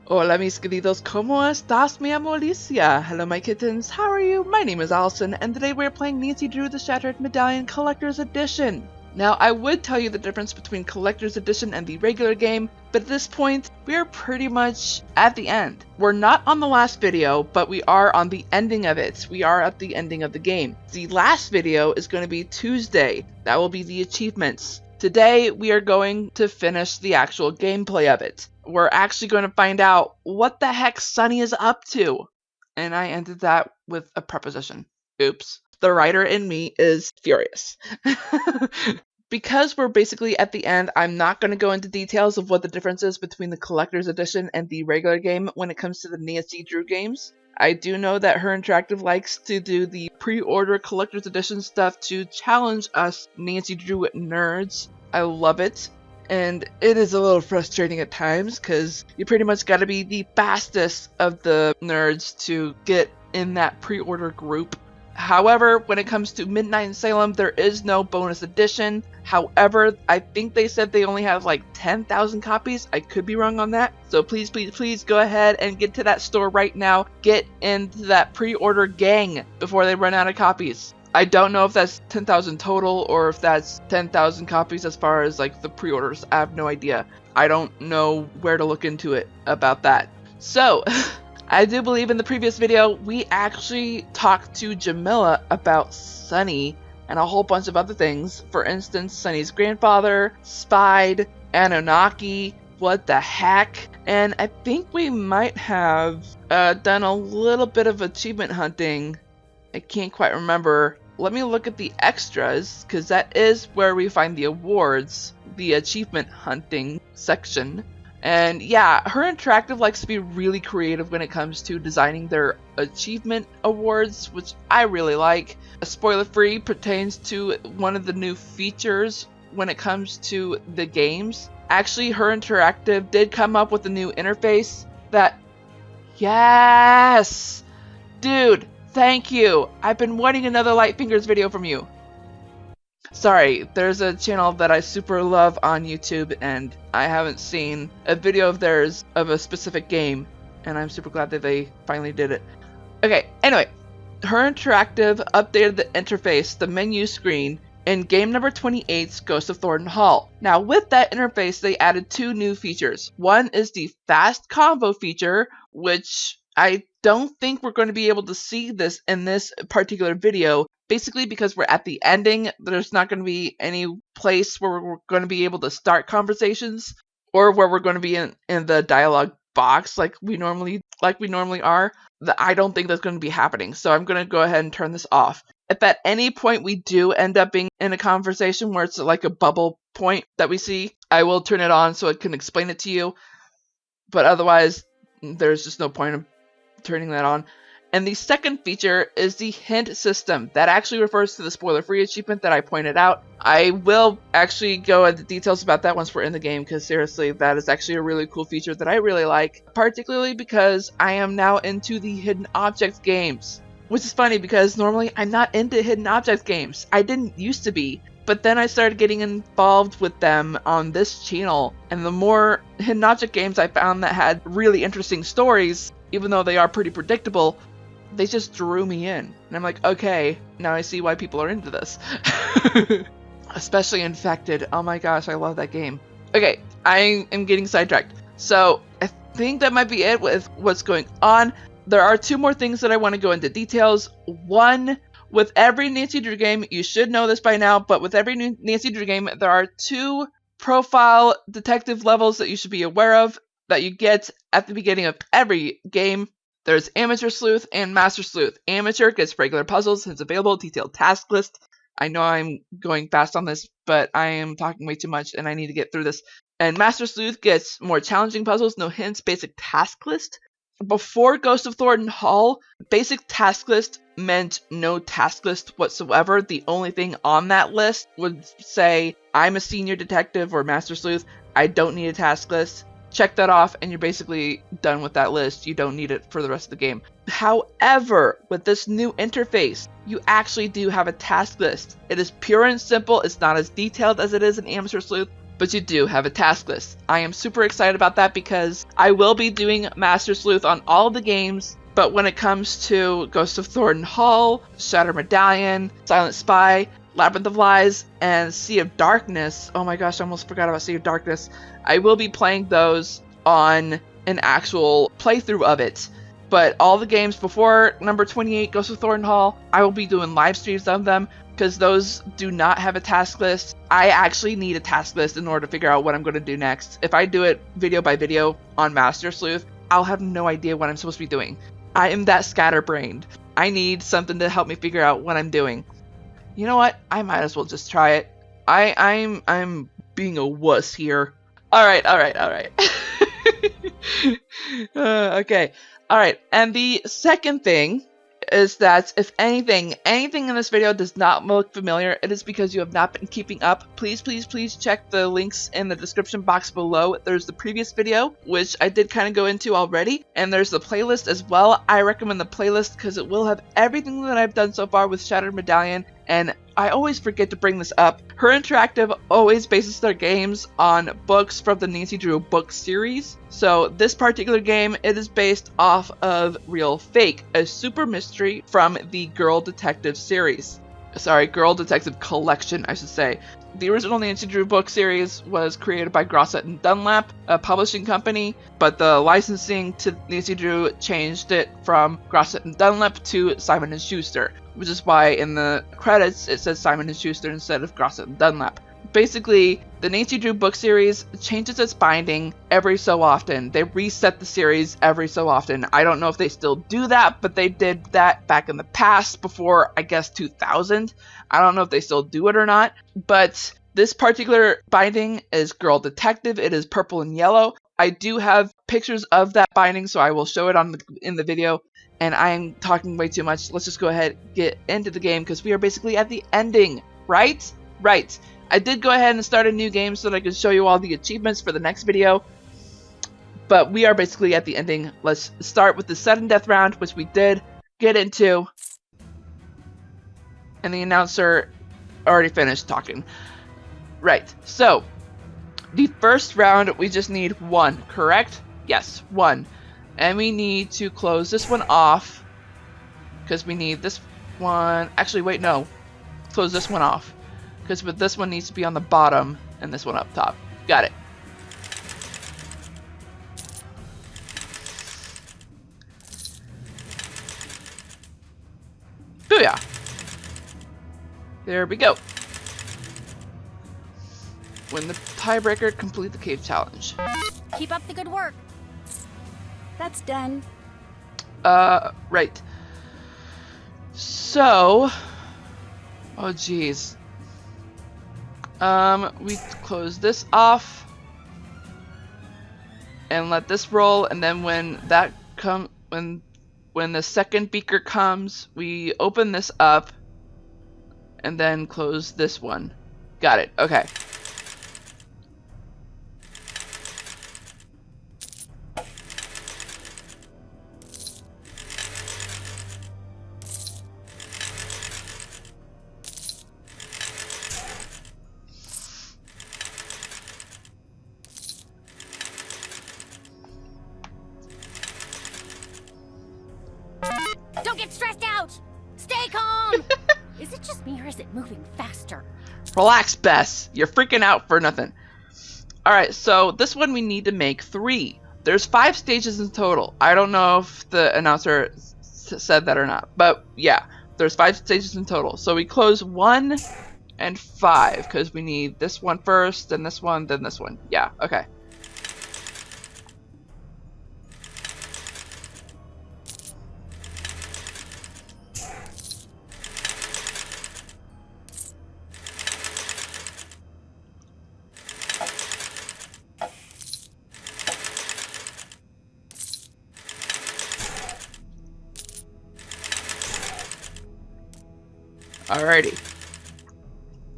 Hola mis queridos, ¿cómo estás mi amo Alicia? Hello my kittens, how are you? My name is Allison, and today we're playing Nancy Drew the Shattered Medallion Collector's Edition. Now, I would tell you the difference between Collector's Edition and the regular game, but at this point, we are pretty much at the end. We're not on the last video, but we are on the ending of it. We are at the ending of the game. The last video is going to be Tuesday. That will be the achievements. Today, we are going to finish the actual gameplay of it. We're actually going to find out what the heck Sunny is up to. And I ended that with a preposition. Oops. The writer in me is furious. Because we're basically at the end, I'm not going to go into details of what the difference is between the Collector's Edition and the regular game when it comes to the Nancy Drew games. I do know that Her Interactive likes to do the pre-order Collector's Edition stuff to challenge us Nancy Drew nerds. I love it. And it is a little frustrating at times because you pretty much got to be the fastest of the nerds to get in that pre-order group. However, when it comes to Midnight in Salem, there is no bonus edition. However, I think they said they only have like 10,000 copies. I could be wrong on that. So please, please, please go ahead and get to that store right now. Get into that pre-order gang before they run out of copies. I don't know if that's 10,000 total or if that's 10,000 copies as far as like the pre-orders. I have no idea. I don't know where to look into it about that. So, I do believe in the previous video, we actually talked to Jamila about Sunny and a whole bunch of other things. For instance, Sunny's grandfather, S.P.I.E.D, Anunnaki, what the heck? And I think we might have done a little bit of achievement hunting. I can't quite remember. Let me look at the extras, because that is where we find the awards, the achievement hunting section. And yeah, Her Interactive likes to be really creative when it comes to designing their achievement awards, which I really like. Spoiler free pertains to one of the new features when it comes to the games. Actually, Her Interactive did come up with a new interface that... Yes! Dude, thank you! I've been wanting another Light Fingers video from you. Sorry, there's a channel that I super love on YouTube and I haven't seen a video of theirs of a specific game, and I'm super glad that they finally did it. Okay, anyway, Her Interactive updated the interface, the menu screen, in game number 28's Ghost of Thornton Hall. Now with that interface, they added two new features. One is the fast convo feature, which I don't think we're going to be able to see this in this particular video, basically because we're at the ending. There's not going to be any place where we're going to be able to start conversations or where we're going to be in the dialogue box like we normally are. I don't think that's going to be happening, so I'm going to go ahead and turn this off. If at any point we do end up being in a conversation where it's like a bubble point that we see, I will turn it on so it can explain it to you, but otherwise there's just no point of turning that on. And the second feature is the hint system. That actually refers to the spoiler-free achievement that I pointed out. I will actually go into details about that once we're in the game, because seriously, that is actually a really cool feature that I really like, particularly because I am now into the hidden object games. Which is funny because normally I'm not into hidden object games. I didn't used to be. But then I started getting involved with them on this channel, and the more hidden object games I found that had really interesting stories, even though they are pretty predictable, they just drew me in. And I'm like, okay, now I see why people are into this. Especially Infected. Oh my gosh, I love that game. Okay, I am getting sidetracked. So I think that might be it with what's going on. There are two more things that I want to go into details. One, with every Nancy Drew game, you should know this by now, but with every Nancy Drew game, there are two profile detective levels that you should be aware of that you get at the beginning of every game. There's Amateur Sleuth and Master Sleuth. Amateur gets regular puzzles, it's available, detailed task list. I know I'm going fast on this, but I am talking way too much and I need to get through this. And Master Sleuth gets more challenging puzzles, no hints, basic task list. Before Ghost of Thornton Hall, basic task list meant no task list whatsoever. The only thing on that list would say, I'm a senior detective or Master Sleuth, I don't need a task list. check that off, and you're basically done with that list. You don't need it for the rest of the game. However, with this new interface, you actually do have a task list. It is pure and simple. It's not as detailed as it is in Amateur Sleuth, but you do have a task list. I am super excited about that because I will be doing Master Sleuth on all of the games, but when it comes to Ghost of Thornton Hall, Shattered Medallion, Silent Spy, Labyrinth of Lies, and Sea of Darkness, oh my gosh, I almost forgot about Sea of Darkness, I will be playing those on an actual playthrough of it. But all the games before number 28, Ghost of Thornton Hall, I will be doing live streams of them because those do not have a task list. I actually need a task list in order to figure out what I'm going to do next. If I do it video by video on Master Sleuth, I'll have no idea what I'm supposed to be doing. I am that scatterbrained. I need something to help me figure out what I'm doing. You know what? I might as well just try it. I'm being a wuss here. All right. Okay. All right. And the second thing is that if anything in this video does not look familiar, it is because you have not been keeping up. Please check the links in the description box below. There's the previous video, which I did kind of go into already, and there's the playlist as well. I recommend the playlist because it will have everything that I've done so far with Shattered Medallion, and I always forget to bring this up. Her Interactive always bases their games on books from the Nancy Drew book series. So this particular game, it is based off of Real Fake, a super mystery from the Girl Detective series. Sorry, Girl Detective collection, I should say. The original Nancy Drew book series was created by Grosset and Dunlap, a publishing company, but the licensing to Nancy Drew changed it from Grosset and Dunlap to Simon & Schuster, which is why in the credits it says Simon & Schuster instead of Grosset and Dunlap. Basically, the Nancy Drew book series changes its binding every so often. They reset the series every so often. I don't know if they still do that, but they did that back in the past before, I guess, 2000. I don't know if they still do it or not, but this particular binding is Girl Detective. It is purple and yellow. I do have pictures of that binding, so I will show it in the video. And I'm talking way too much. Let's just go ahead and get into the game because we are basically at the ending, right? Right. I did go ahead and start a new game so that I could show you all the achievements for the next video. But we are basically at the ending. Let's start with the sudden death round, which we did get into. And the announcer already finished talking. Right, so the first round we just need one, correct? Yes, one. And we need to close this one off because we need this one. Actually, wait, no. Close this one off because this one needs to be on the bottom and this one up top. Got it. Booyah. There we go. Win the tiebreaker, complete the cave challenge. Keep up the good work. That's done. Right. So, oh geez. We close this off and let this roll, and then when the second beaker comes, we open this up and then close this one. Got it. Okay. Don't get stressed out! Stay calm! Is it just me or is it moving faster? Relax, Bess. You're freaking out for nothing. Alright, so this one we need to make 3. There's 5 stages in total. I don't know if the announcer said that or not, but yeah, there's 5 stages in total. So we close 1 and 5 because we need this one first, then this one, then this one. Yeah, okay. Alrighty.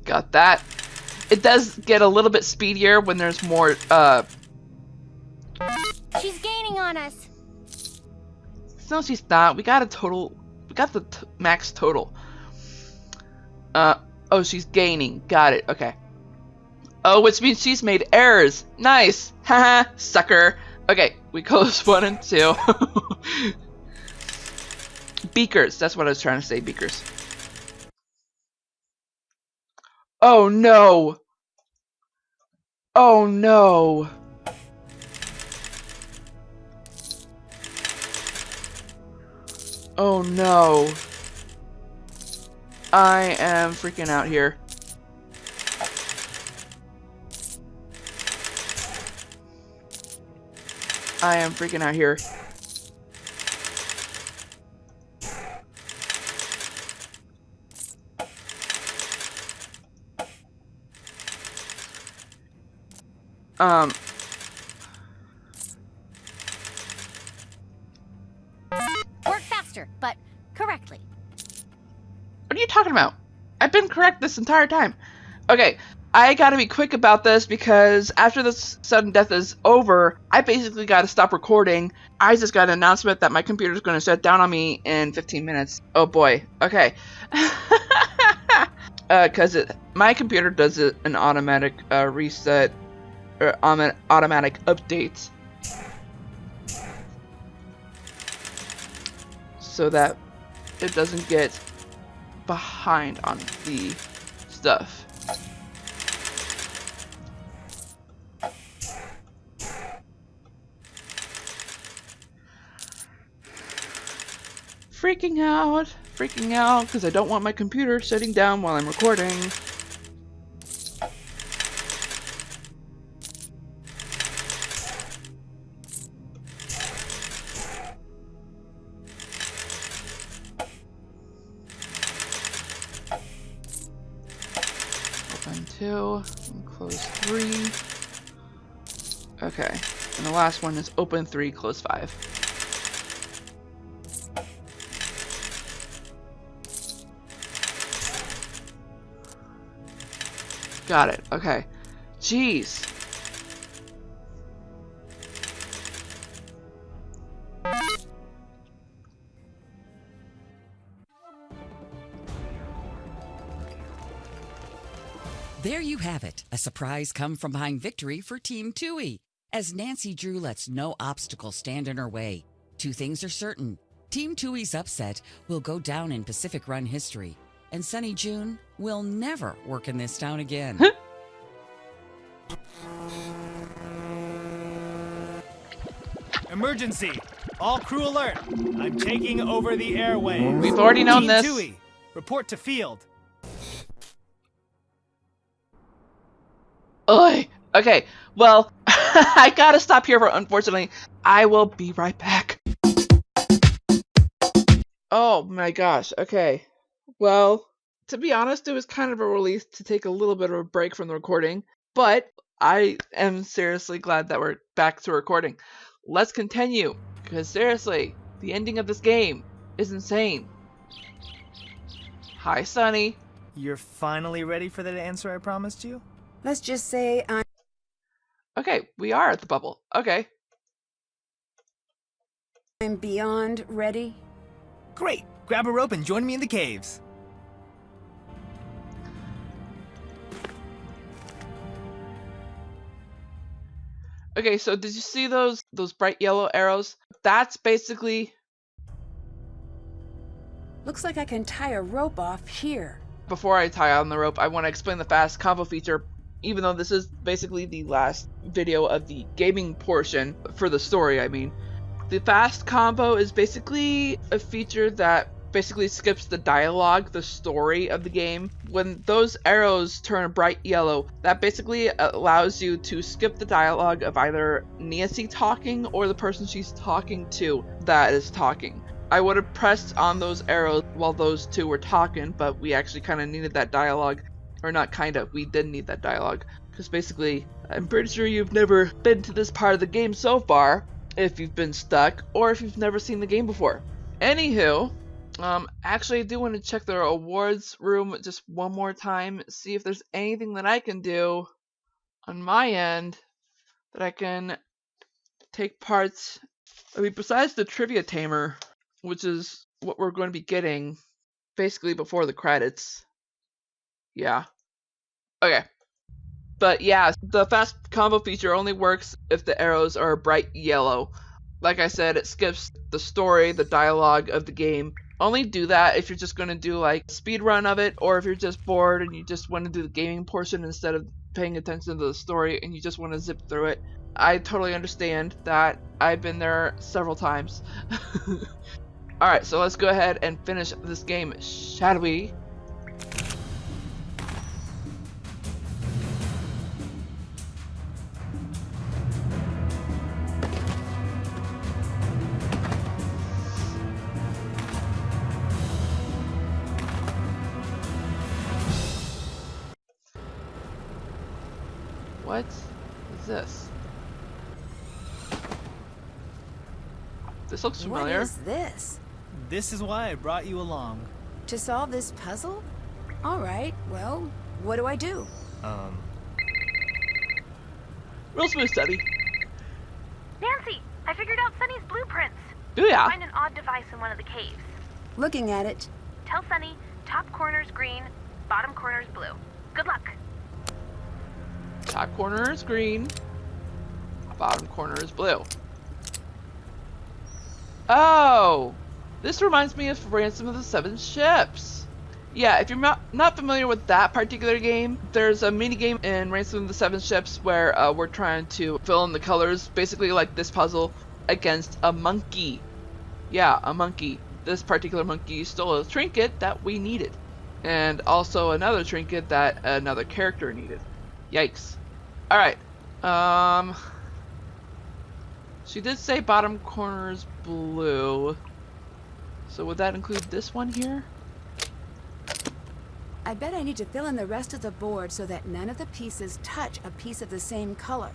Got that. It does get a little bit speedier when there's more She's gaining on us. No, she's not. We got a total. We got the max total. Oh, she's gaining. Got it. Okay. Oh, which means she's made errors. Nice. Haha, sucker. Okay, we close 1 and 2. Beakers. That's what I was trying to say. Beakers. Oh no. Oh no. Oh no. I am freaking out here. I am freaking out here. Work faster, but correctly. What are you talking about? I've been correct this entire time. Okay, I gotta be quick about this because after this sudden death is over, I basically gotta stop recording. I just got an announcement that my computer's gonna shut down on me in 15 minutes. Oh boy. Okay. Cause my computer does an automatic reset or automatic update, so that it doesn't get behind on the stuff. Freaking out because I don't want my computer shutting down while I'm recording. Open 2, and close 3. Okay, and the last one is open 3, close 5. Got it. Okay. Jeez. There you have it, a surprise come from behind victory for Team 2E, as Nancy Drew lets no obstacle stand in her way. Two things are certain. Team 2E's upset will go down in Pacific Run history, and Sunny June will never work in this town again. Emergency! All crew alert! I'm taking over the airwaves. We've already known Team this. 2E, report to field. Oi. Okay. Well, I gotta stop here for unfortunately. I will be right back. Oh my gosh. Okay. Well, to be honest, it was kind of a relief to take a little bit of a break from the recording, but I am seriously glad that we're back to recording. Let's continue, because seriously, the ending of this game is insane. Hi, Sunny. You're finally ready for that answer I promised you? Let's just say Okay, we are at the bubble. Okay. I'm beyond ready. Great! Grab a rope and join me in the caves. Okay, so did you see those bright yellow arrows? That's basically... Looks like I can tie a rope off here. Before I tie on the rope, I want to explain the fast combo feature, even though this is basically the last video of the gaming portion for the story, I mean. The fast combo is basically a feature that basically skips the dialogue, the story of the game. When those arrows turn bright yellow, that basically allows you to skip the dialogue of either Nancy talking or the person she's talking to that is talking. I would have pressed on those arrows while those two were talking, but we actually kind of needed that dialogue. Or not kind of, we did need that dialogue. Because basically, I'm pretty sure you've never been to this part of the game so far, if you've been stuck, or if you've never seen the game before. Anywho, actually I do want to check their awards room just one more time, see if there's anything that I can do on my end that I can take part. I mean, besides the trivia tamer, which is what we're going to be getting basically before the credits. Yeah. Okay. But yeah, the fast combo feature only works if the arrows are bright yellow. Like I said, it skips the story, the dialogue of the game. Only do that if you're just going to do like a speed run of it, or if you're just bored and you just want to do the gaming portion instead of paying attention to the story and you just want to zip through it. I totally understand that. I've been there several times. Alright, so let's go ahead and finish this game, shall we? What is this? This looks familiar. What is this? This is why I brought you along. To solve this puzzle? All right, well, what do I do? Real smooth study. Nancy, I figured out Sunny's blueprints. Do ya? Find an odd device in one of the caves. Looking at it. Tell Sunny, top corner's green, bottom corner's blue. Good luck. Top corner is green. Bottom corner is blue. Oh! This reminds me of Ransom of the Seven Ships. Yeah, if you're not familiar with that particular game, there's a mini game in Ransom of the Seven Ships where we're trying to fill in the colors, basically like this puzzle, against a monkey. Yeah, a monkey. This particular monkey stole a trinket that we needed. And also another trinket that another character needed. Yikes. Alright. She did say bottom corner is blue. So would that include this one here? I bet I need to fill in the rest of the board so that none of the pieces touch a piece of the same color.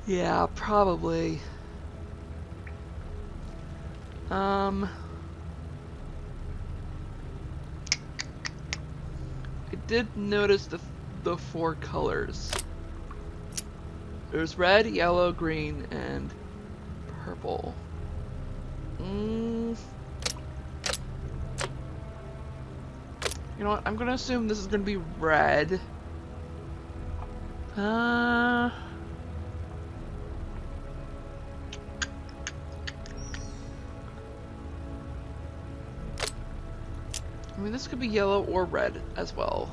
Yeah, probably. I did notice the four colors. There's red, yellow, green, and purple. You know what? I'm gonna assume this is gonna be red. I mean, this could be yellow or red as well.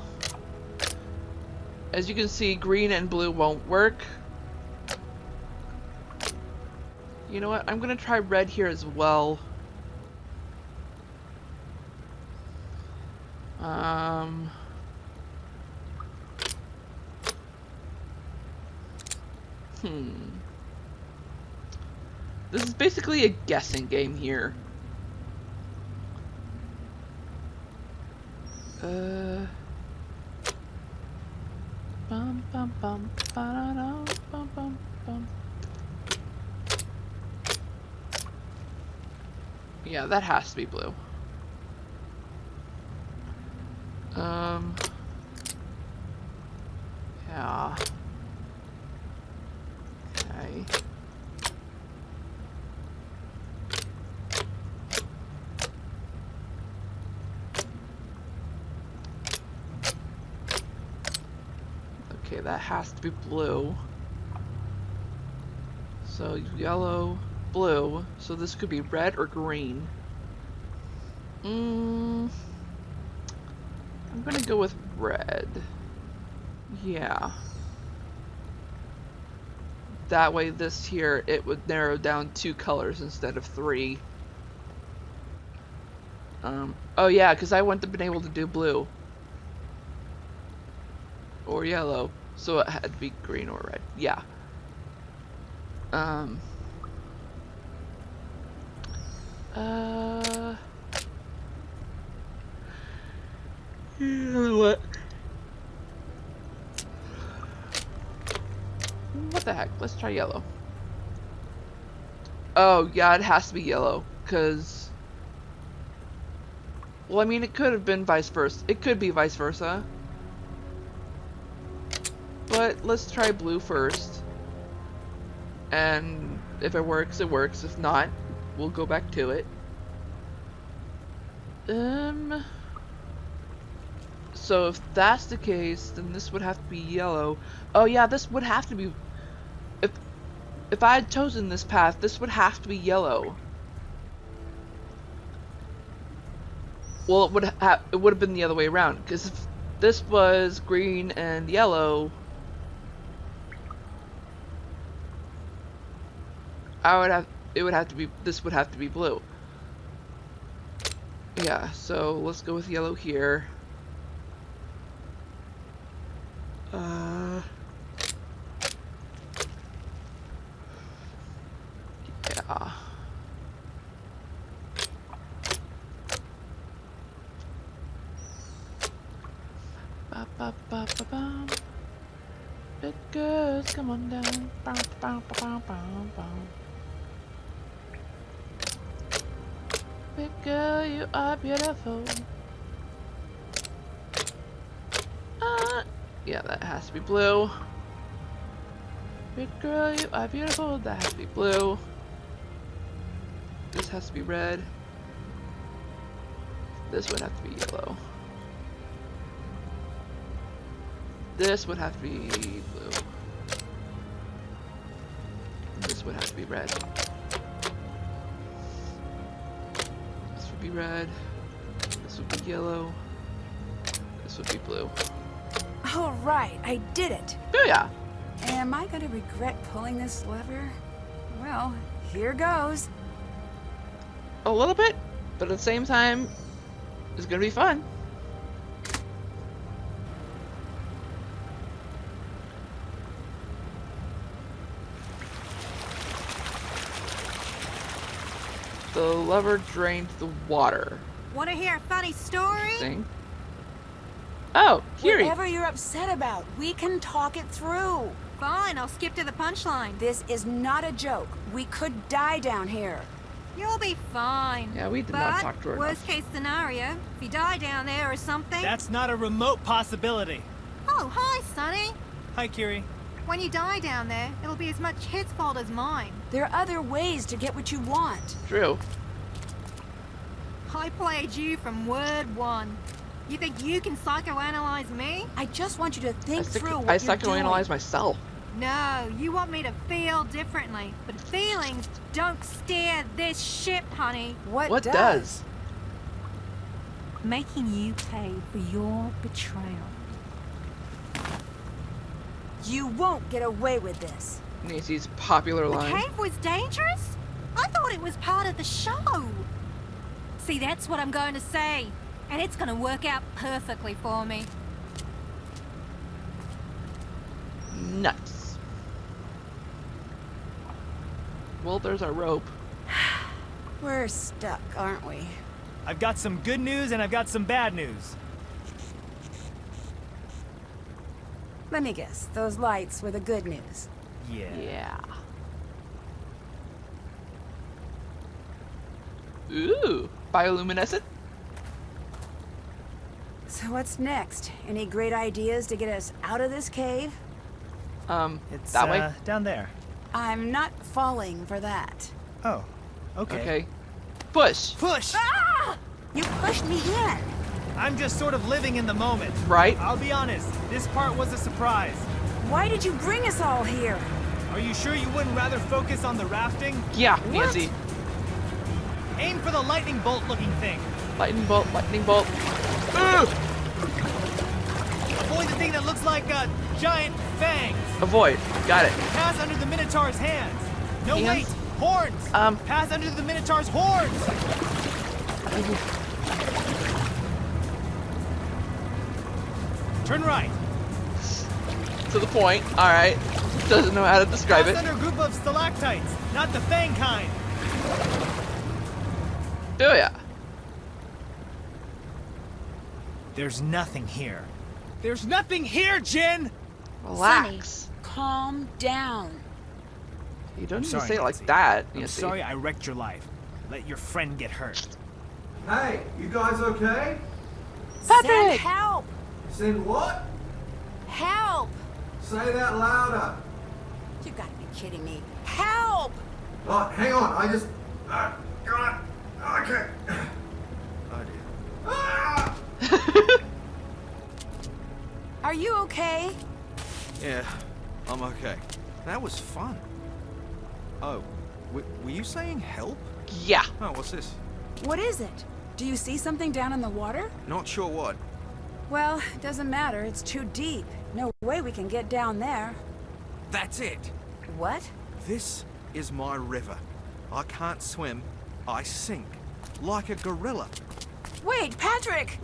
As you can see, green and blue won't work. You know what? I'm gonna try red here as well. This is basically a guessing game here. Bum bum bum ba-da-da, bum bum bum. Yeah, that has to be blue. Yeah. Okay. Okay, that has to be blue. So yellow, blue. So this could be red or green. I'm gonna go with red. Yeah. That way this here, it would narrow down 2 colors instead of 3. Oh yeah, because I wouldn't have been able to do blue. Or yellow. So it had to be green or red. Yeah. You know what? What the heck? Let's try yellow. Oh, yeah, it has to be yellow, because... Well, I mean, it could have been vice versa. It could be vice versa. But let's try blue first. And if it works, it works. If not, we'll go back to it. So if that's the case, then this would have to be yellow. Oh yeah, this would have to be... If I had chosen this path, this would have to be yellow. Well, it would have been the other way around, because if this was green and yellow, this would have to be blue. Yeah, so let's go with yellow here. Yeah. Ba ba ba ba ba. Big girls, come on down. Bow, bow, bow, bow, bow. Big girl, you are beautiful. Yeah, that has to be blue. Big girl, you are beautiful. That has to be blue. This has to be red. This would have to be yellow. This would have to be blue. This would have to be red. This would be red. This would be yellow. This would be blue. All right, I did it. Oh yeah. Am I gonna regret pulling this lever? Well, here goes. A little bit, but at the same time, it's gonna be fun. The lever drained the water. Want to hear a funny story? Interesting. Oh, Kiri. Whatever you're upset about, we can talk it through. Fine, I'll skip to the punchline. This is not a joke. We could die down here. You'll be fine. Yeah, we did not talk to her worst enough. case scenario, if you die down there or something. That's not a remote possibility. Oh, hi, Sonny. Hi, Kiri. When you die down there, it'll be as much his fault as mine. There are other ways to get what you want. True. I played you from word one. You think you can psychoanalyze me? I just want you to think through what I you're doing. psychoanalyze myself. No, you want me to feel differently. But feelings don't steer this ship, honey. What does? Making you pay for your betrayal. You won't get away with this. Nancy's popular The line. cave was dangerous? I thought it was part of the show. See, that's what I'm going to say. And it's going to work out perfectly for me. Nuts. Well, there's our rope. We're stuck, aren't we? I've got some good news and I've got some bad news. Let me guess, those lights were the good news. Yeah. Yeah. Ooh, bioluminescent? So what's next? Any great ideas to get us out of this cave? It's that way? down there. I'm not falling for that. Oh, okay. Okay. Push, Push! Ah! You pushed me in. I'm just sort of living in the moment. right? I'll be honest, this part was a surprise. Why did you bring us all here? Are you sure you wouldn't rather focus on the rafting? Yeah, Nancy. Aim for the lightning bolt looking thing. Lightning bolt, lightning bolt. Ooh! Avoid the thing that looks like giant fangs. Avoid. Got it. Pass under the Minotaur's hands. No, Hands? wait. Horns. Pass under the Minotaur's horns. Turn right. To the point. All right. Doesn't know how to describe Pass it. under a group of stalactites, not the fang kind. Oh yeah. There's nothing here. There's nothing here, Jin! Relax. Calm down. You don't I'm need sorry, to say it like Nancy. that, I'm Nancy. sorry I wrecked your life. Let your friend get hurt. Hey, you guys okay? Patrick! Send help! Send what? Help! Say that louder. You gotta be kidding me. Help! Hang on, I just... God, okay. Oh dear. Ah! Are you okay? Yeah, I'm okay. That was fun. Oh, were you saying help? Yeah. Oh, what's this? What is it? Do you see something down in the water? Not sure what. Well, it doesn't matter. It's too deep. No way we can get down there. That's it. What? This is my river. I can't swim. I sink. Like a gorilla. Wait, Patrick!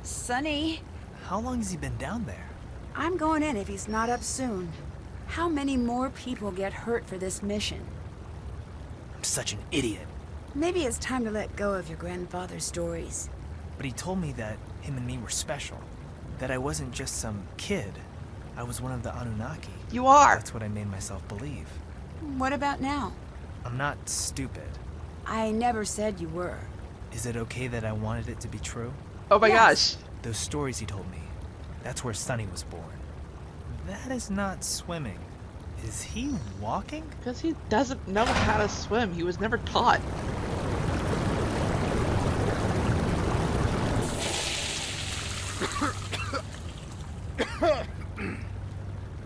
Sonny. How long has he been down there? I'm going in if he's not up soon. How many more people get hurt for this mission? I'm such an idiot. Maybe it's time to let go of your grandfather's stories. But he told me that him and me were special. That I wasn't just some kid. I was one of the Anunnaki. You are. That's what I made myself believe. What about now? I'm not stupid. I never said you were. Is it okay that I wanted it to be true? Oh my Yes. gosh. Those stories he told me. That's where Sonny was born. That is not swimming. Is he walking? Because he doesn't know how to swim. He was never taught.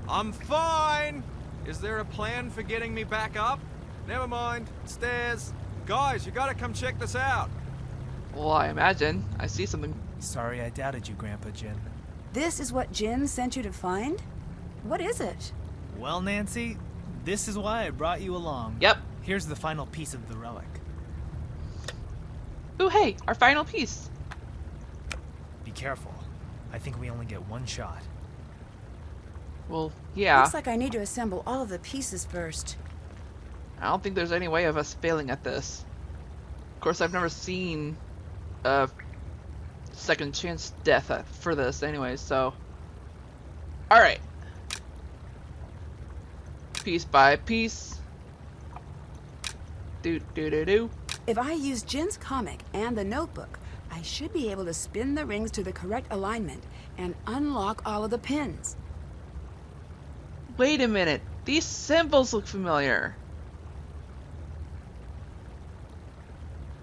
I'm fine. Is there a plan for getting me back up? Never mind. Stairs. Guys, you gotta come check this out. Well, I imagine. I see something. Sorry I doubted you, Grandpa Jin. This is what Jin sent you to find? What is it? Well, Nancy, this is why I brought you along. Yep. Here's the final piece of the relic. Ooh, hey, our final piece. Be careful. I think we only get one shot. Well, yeah. Looks like I need to assemble all of the pieces first. I don't think there's any way of us failing at this. Of course, I've never seen a second chance death for this anyway, so... Alright. Piece by piece. Do. If I use Jin's comic and the notebook, I should be able to spin the rings to the correct alignment and unlock all of the pins. Wait a minute. These symbols look familiar.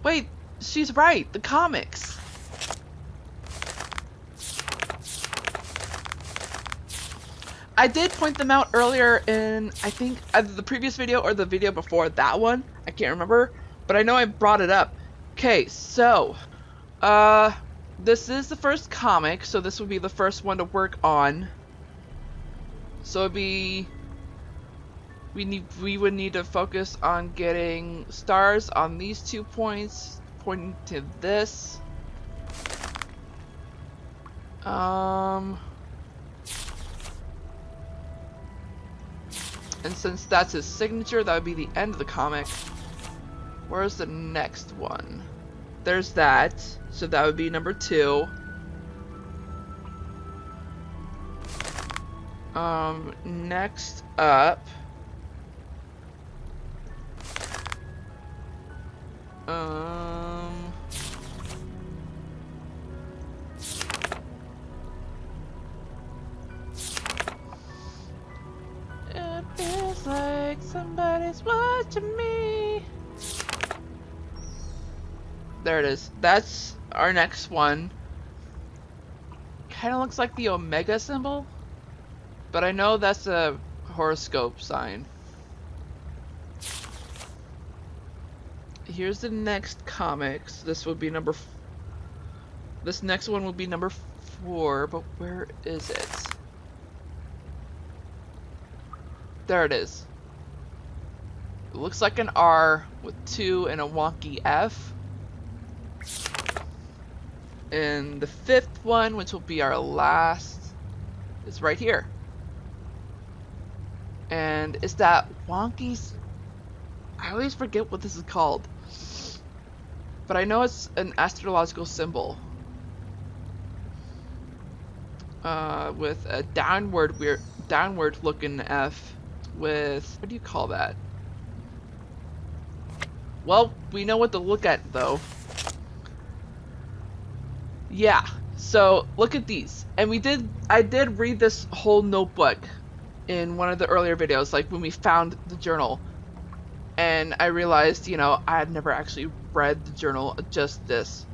Wait, she's right. The comics. I did point them out earlier in, I think, either the previous video or the video before that one. I can't remember, but I know I brought it up. Okay, so, this is the first comic, so this would be the first one to work on. So it'd be, we would need to focus on getting stars on these 2 points, pointing to this. And since that's his signature, that would be the end of the comic. Where's the next one? There's that, so that would be number 2. Next up, it feels like somebody's watching me. There it is. That's our next one. Kind of looks like the Omega symbol. But I know that's a horoscope sign. Here's the next comics. This would be this next one will be number 4, but where is it? There it is. It looks like an R with 2 and a wonky F. And the 5th one, which will be our last, is right here. And is that wonky? I always forget what this is called. But I know it's an astrological symbol. With a downward looking F with, what do you call that? Well, we know what to look at though. Yeah, So look at these. And I did read this whole notebook in one of the earlier videos, like when we found the journal. And I realized, you know, I had never actually read the journal, just this.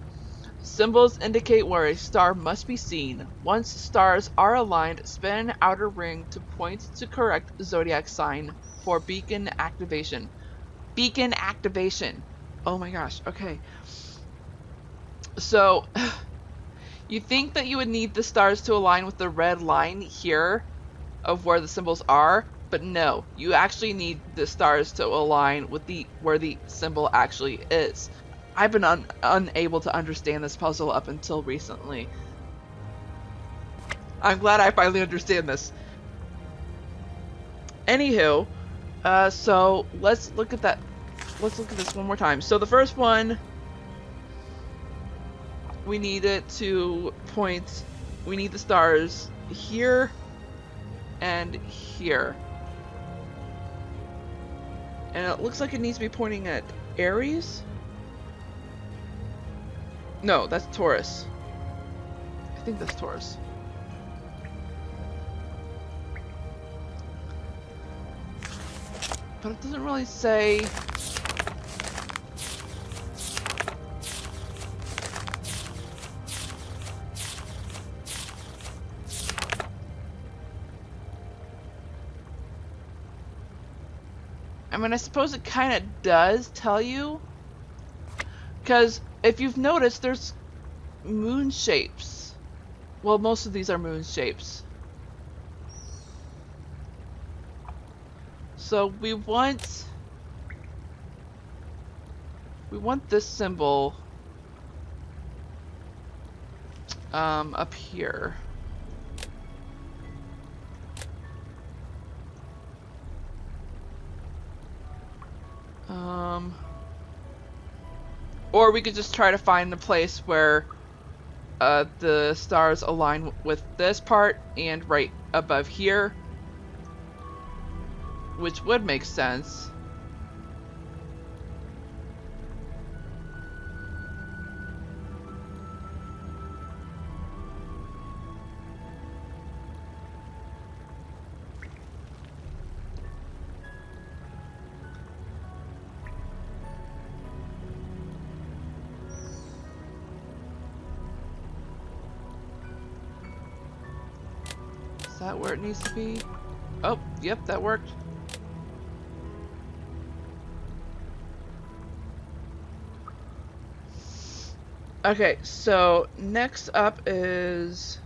Symbols indicate where a star must be seen. Once stars are aligned, spin an outer ring to point to correct zodiac sign for beacon activation. Beacon activation. Oh my gosh, okay. So, you think that you would need the stars to align with the red line here of where the symbols are, but no, you actually need the stars to align with where the symbol actually is. I've been unable to understand this puzzle up until recently. I'm glad I finally understand this. Anywho, so let's look at that. Let's look at this one more time. So the first one, we need it to point. We need the stars here and here. And it looks like it needs to be pointing at Aries. No, that's Taurus. I think that's Taurus. But it doesn't really say. I mean, I suppose it kind of does tell you. Because if you've noticed, there's moon shapes. Well, most of these are moon shapes. So we want this symbol up here. Or we could just try to find the place where the stars align with this part and right above here, which would make sense. Is that where it needs to be? Oh, yep, that worked. Okay, so next up is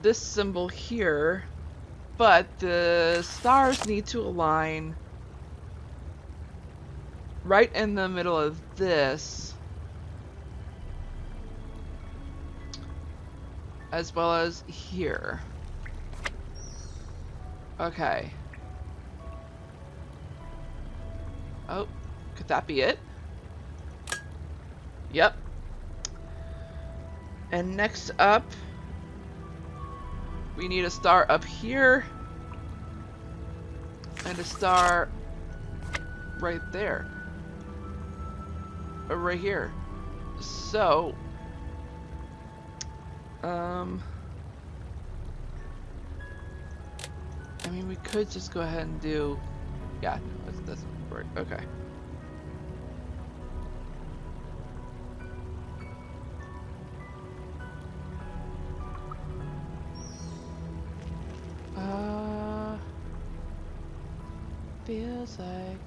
this symbol here, but the stars need to align right in the middle of this, as well as here. Okay. Oh, could that be it? Yep. And next up, we need a star up here and a star right there, or right here. So I mean, we could just go ahead and do, yeah, that doesn't work. Okay. Feels like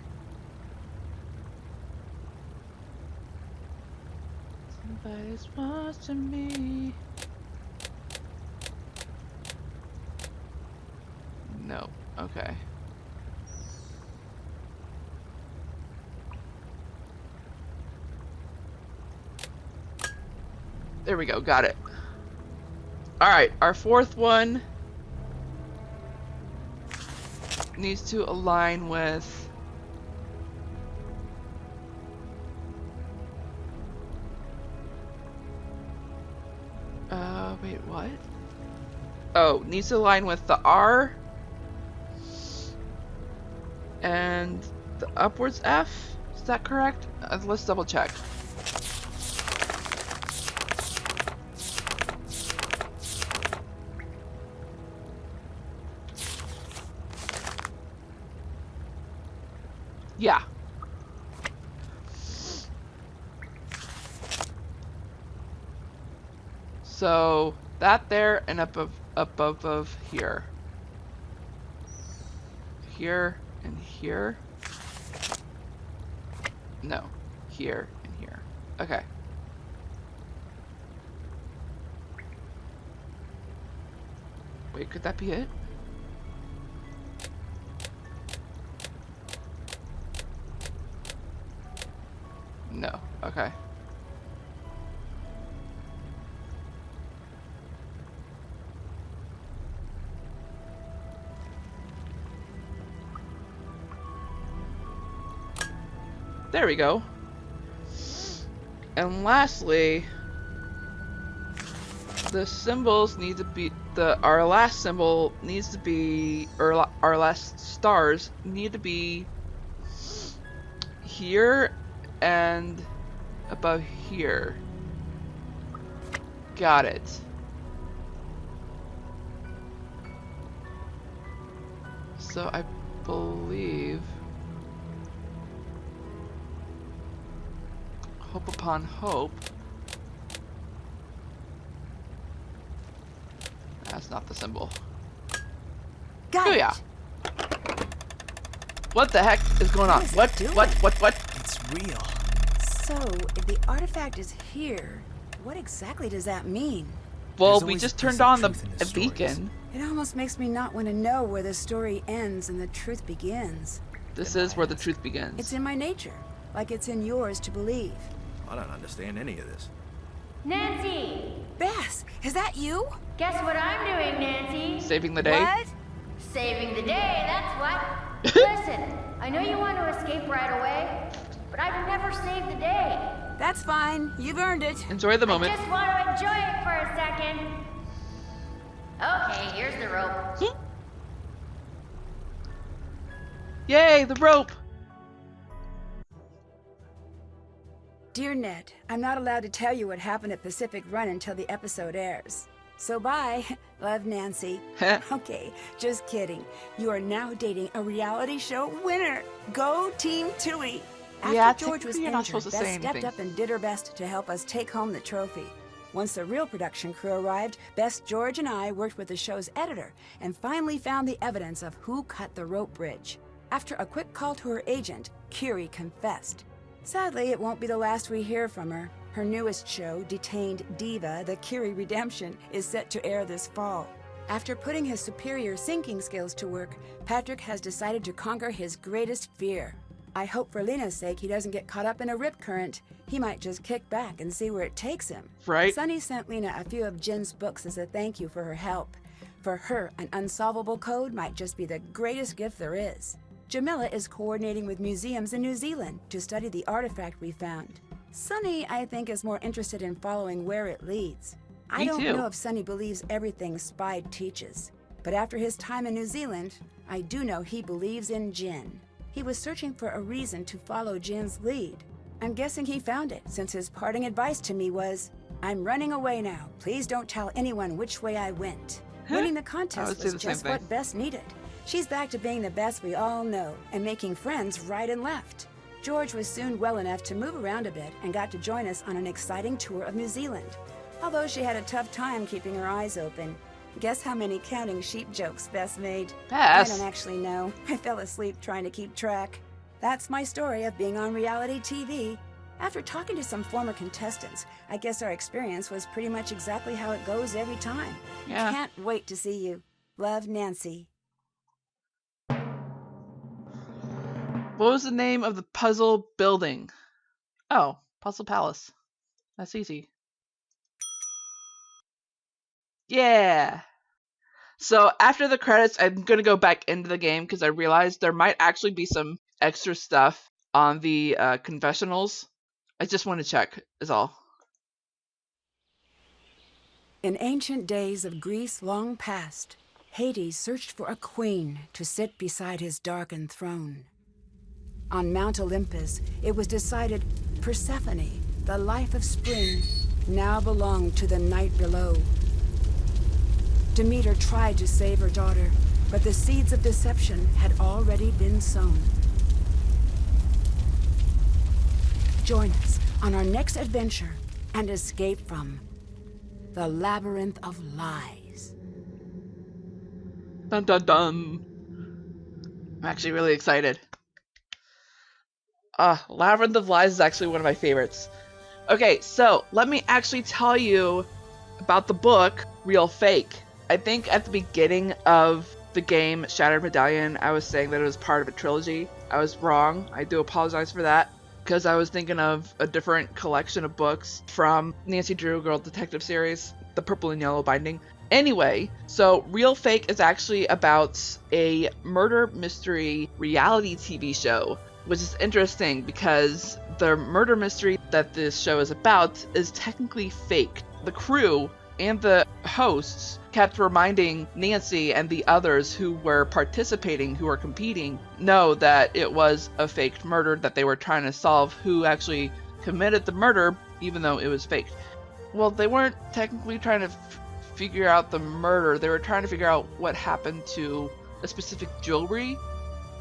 somebody's watching me. No. Okay. There we go. Got it. All right. Our fourth one needs to align with wait, what? Oh, needs to align with the R and the upwards F. Is that correct? Let's double check. Yeah. So that there and up of here. Here and here. No. Here and here. Okay. Wait, could that be it? No. Okay. There we go. And lastly, the symbols need to be our last symbol needs to be, or our last stars need to be here and above here. Got it. So I believe hope upon hope. That's not the symbol. Got Oh it. yeah. What the heck is going on? What is it What? doing? What? It's real. So, if the artifact is here, what exactly does that mean? Well, There's we always just a piece turned of on the truth in the a stories. beacon. It almost makes me not want to know where the story ends and the truth begins. This Then is I where the ask. truth begins. It's in my nature, like it's in yours to believe. I don't understand any of this. Nancy! Bess, is that you? Guess what I'm doing, Nancy? Saving the day. What? Saving the day, that's what. Listen, I know you want to escape right away, but I've never saved the day. That's fine. You've earned it. Enjoy the moment. I just want to enjoy it for a second. Okay, here's the rope. Yay, the rope! Dear Ned, I'm not allowed to tell you what happened at Pacific Run until the episode airs. So bye. Love, Nancy. Okay, just kidding. You are now dating a reality show winner. Go Team Tui. After Yeah, George was technically you're not injured, supposed to Bess say stepped anything. up and did her best to help us take home the trophy. Once the real production crew arrived, Bess, George, and I worked with the show's editor and finally found the evidence of who cut the rope bridge. After a quick call to her agent, Curie confessed. Sadly, it won't be the last we hear from her. Her newest show, Detained Diva, The Curie Redemption, is set to air this fall. After putting his superior sinking skills to work, Patrick has decided to conquer his greatest fear. I hope for Lena's sake he doesn't get caught up in a rip current. He might just kick back and see where it takes him. Right? Sunny sent Lena a few of Jin's books as a thank you for her help. For her, an unsolvable code might just be the greatest gift there is. Jamila is coordinating with museums in New Zealand to study the artifact we found. Sunny, I think, is more interested in following where it leads. I Me don't too. know if Sunny believes everything S.P.I.E.D teaches, but after his time in New Zealand, I do know he believes in Jin. He was searching for a reason to follow Jin's lead. I'm guessing he found it, since his parting advice to me was, "I'm running away now. Please don't tell anyone which way I went." Winning the I would contest say was the same just thing. what Bess needed. She's back to being the best we all know, and making friends right and left. George was soon well enough to move around a bit and got to join us on an exciting tour of New Zealand. Although she had a tough time keeping her eyes open. Guess how many counting sheep jokes Bess made? Bess. I don't actually know. I fell asleep trying to keep track. That's my story of being on reality TV. After talking to some former contestants, I guess our experience was pretty much exactly how it goes every time. Yeah. Can't wait to see you. Love, Nancy. What was the name of the puzzle building? Oh, Puzzle Palace. That's easy. Yeah. So after the credits, I'm gonna go back into the game because I realized there might actually be some extra stuff on the confessionals. I just want to check, is all. In ancient days of Greece long past, Hades searched for a queen to sit beside his darkened throne. On Mount Olympus, it was decided Persephone, the life of spring, now belonged to the night below. Demeter tried to save her daughter, but the seeds of deception had already been sown. join us on our next adventure and escape from the Labyrinth of Lies. Dun dun dun. I'm actually really excited. Labyrinth of Lies is actually one of my favorites. Okay, so let me actually tell you about the book Real Fake. I think at the beginning of the game Shattered Medallion, I was saying that it was part of a trilogy. I was wrong. I do apologize for that, because I was thinking of a different collection of books from Nancy Drew Girl Detective series, the purple and yellow binding. Anyway, so Real Fake is actually about a murder mystery reality TV show, which is interesting because the murder mystery that this show is about is technically fake. The crew and the hosts kept reminding Nancy and the others who were participating, who were competing, know that it was a faked murder, that they were trying to solve who actually committed the murder, even though it was faked. Well, they weren't technically trying to figure out the murder, they were trying to figure out what happened to a specific jewelry.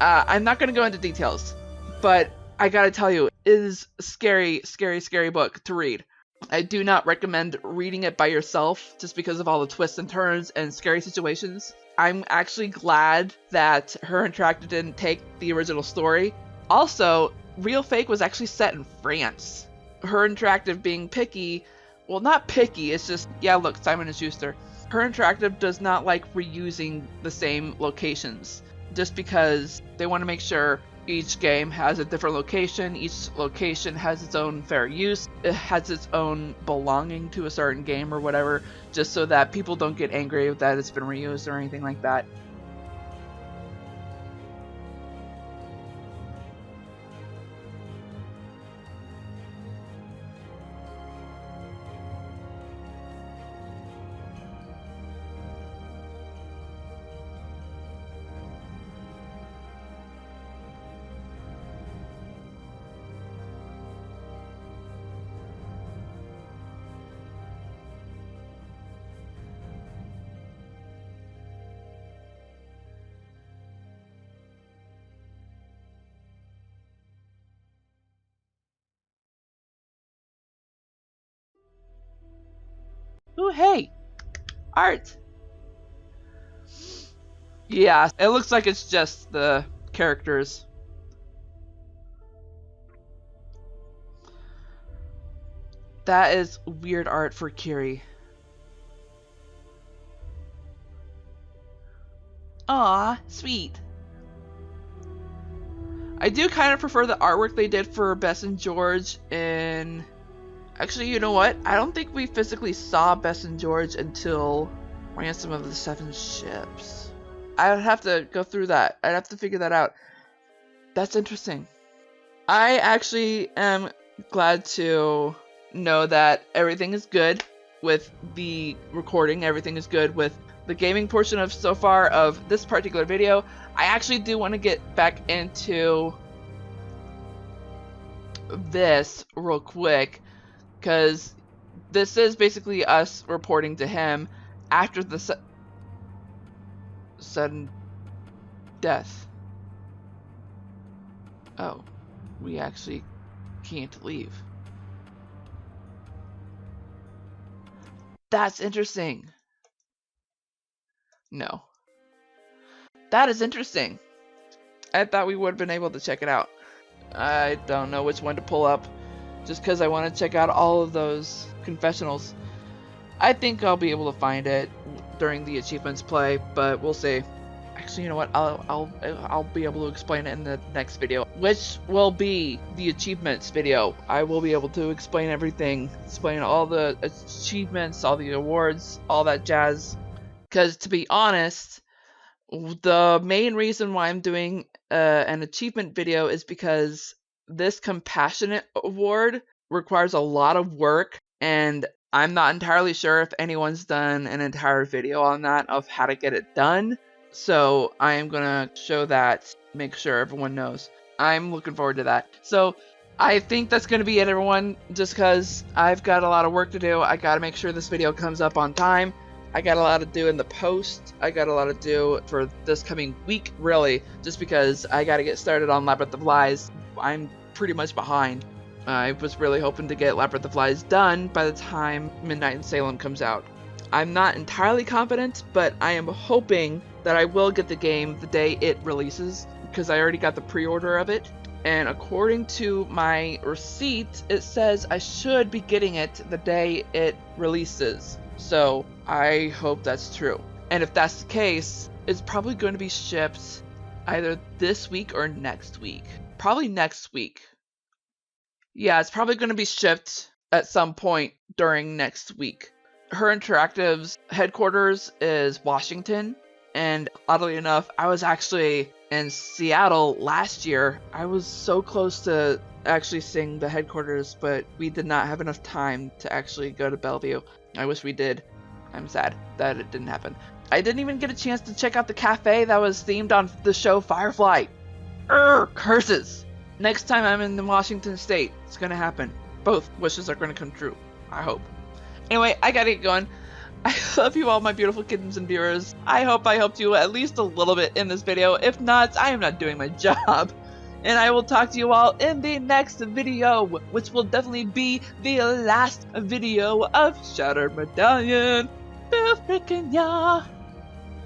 I'm not going to go into details, but I gotta tell you, it is a scary, scary, scary book to read. I do not recommend reading it by yourself just because of all the twists and turns and scary situations. I'm actually glad that Her Interactive didn't take the original story. Also, Real Fake was actually set in France. Her Interactive being picky, well, not picky, it's just, yeah, look, Simon & Schuster. Her Interactive does not like reusing the same locations just because they want to make sure each game has a different location, each location has its own fair use, it has its own belonging to a certain game or whatever, just so that people don't get angry that it's been reused or anything like that. Ooh, hey! Art! Yeah, it looks like it's just the characters. That is weird art for Kiri. Aw, sweet. I do kind of prefer the artwork they did for Bess and George in... Actually, you know what? I don't think we physically saw Bess and George until Ransom of the Seven Ships. I would have to go through that. I'd have to figure that out. That's interesting. I actually am glad to know that everything is good with the recording. Everything is good with the gaming portion of so far of this particular video. I actually do want to get back into this real quick, because this is basically us reporting to him after the sudden death. Oh, we actually can't leave. That's interesting. No. That is interesting. I thought we would have been able to check it out. I don't know which one to pull up, just because I want to check out all of those confessionals. I think I'll be able to find it during the achievements play, but we'll see. Actually, you know what? I'll be able to explain it in the next video, which will be the achievements video. I will be able to explain everything, explain all the achievements, all the awards, all that jazz. Because to be honest, the main reason why I'm doing an achievement video is because this Compassionate Award requires a lot of work, and I'm not entirely sure if anyone's done an entire video on that of how to get it done. So I am gonna show that, make sure everyone knows. I'm looking forward to that. So I think that's gonna be it, everyone, just because I've got a lot of work to do. I gotta make sure this video comes up on time. I got a lot to do in the post. I got a lot to do for this coming week, really, just because I gotta get started on Labyrinth of Lies. I'm pretty much behind. I was really hoping to get Labyrinth of Flies done by the time Midnight in Salem comes out. I'm not entirely confident, but I am hoping that I will get the game the day it releases, because I already got the pre-order of it. And according to my receipt, it says I should be getting it the day it releases. So I hope that's true. And if that's the case, it's probably going to be shipped either this week or next week. Probably next week. Yeah, it's probably going to be shipped at some point during next week. Her Interactive's headquarters is Washington, and oddly enough, I was actually in Seattle last year. I was so close to actually seeing the headquarters, but we did not have enough time to actually go to Bellevue. I wish we did. I'm sad that it didn't happen. I didn't even get a chance to check out the cafe that was themed on the show Firefly. Curses! Next time I'm in Washington State, it's gonna happen. Both wishes are gonna come true. I hope. Anyway, I gotta get going. I love you all, my beautiful kittens and viewers. I hope I helped you at least a little bit in this video. If not, I am not doing my job. And I will talk to you all in the next video, which will definitely be the last video of Shattered Medallion. Bill freaking yeah.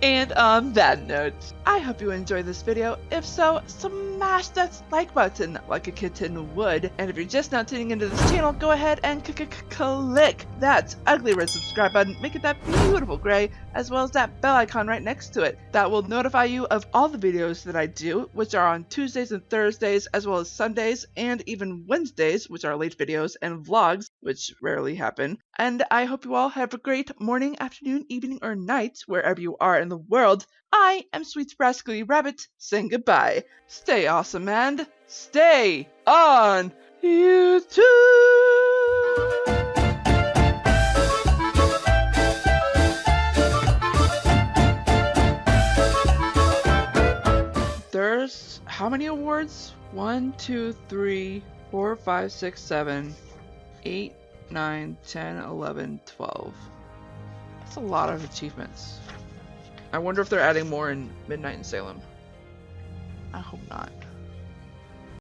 And on that note, I hope you enjoyed this video. If so, smash that like button like a kitten would. And if you're just now tuning into this channel, go ahead and click that ugly red subscribe button, make it that beautiful gray, as well as that bell icon right next to it. That will notify you of all the videos that I do, which are on Tuesdays and Thursdays, as well as Sundays, and even Wednesdays, which are late videos, and vlogs, which rarely happen. And I hope you all have a great morning, afternoon, evening, or night, wherever you are in the world. I am Sweet Rascally Rabbit, saying goodbye. Stay awesome and stay on YouTube! There's how many awards? 1, 2, 3, 4, 5, 6, 7, 8, 9, 10, 11, 12. That's a lot of achievements. I wonder if they're adding more in Midnight in Salem. I hope not.